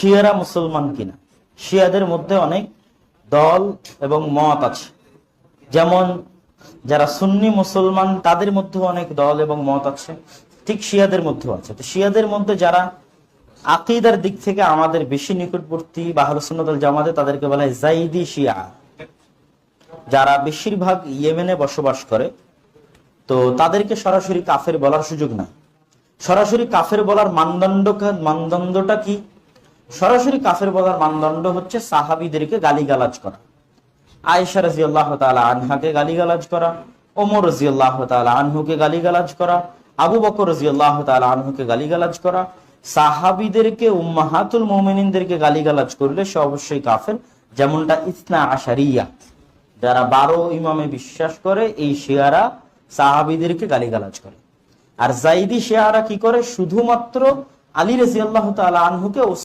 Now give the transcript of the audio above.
শিয়ারা মুসলমান কিনা। শিয়াদের মধ্যে অনেক দল এবং মত আছে, যেমন যারা সুন্নি মুসলমান তাদের মধ্যে অনেক দল এবং মত আছে, ঠিক শিয়াদের মধ্যেও আছে। তো শিয়াদের মধ্যে যারা আকীদার দিক থেকে আমাদের বেশি নিকটবর্তী বা আহলে সুন্নাত ওয়াল জামাতে, তাদেরকে বলা হয় যাইদি শিয়া, যারা বেশিরভাগ ইয়েমেনে বসবাস করে। তো তাদেরকে সরাসরি কাফের বলার সুযোগ নাই। সরাসরি কাফের বলার মানদণ্ডটা কি? সরাসরি কাফের বলার মানদণ্ড হচ্ছে সাহাবীদেরকে গালিগালাজ করা, আয়েশা রাদিয়াল্লাহু তাআলা আনহাকে গালিগালাজ করা, ওমর রাদিয়াল্লাহু তাআলা আনহুকে গালিগালাজ করা, আবু বকর রাদিয়াল্লাহু তাআলা আনহুকে গালিগালাজ করা। সাহাবীদেরকে, উম্মাহাতুল মুমিনিনদেরকে গালিগালাজ করলে সে অবশ্যই কাফের। যেমনটা ইসনা আশারিয়া, যারা 12 ইমামে বিশ্বাস করে, এই শিয়ারা সাহাবীদেরকে গালিগালাজ করে। আর যাইদি শিয়ারা কি করে? শুধুমাত্র আলী রাদিয়াল্লাহু তাআলা আনহুকে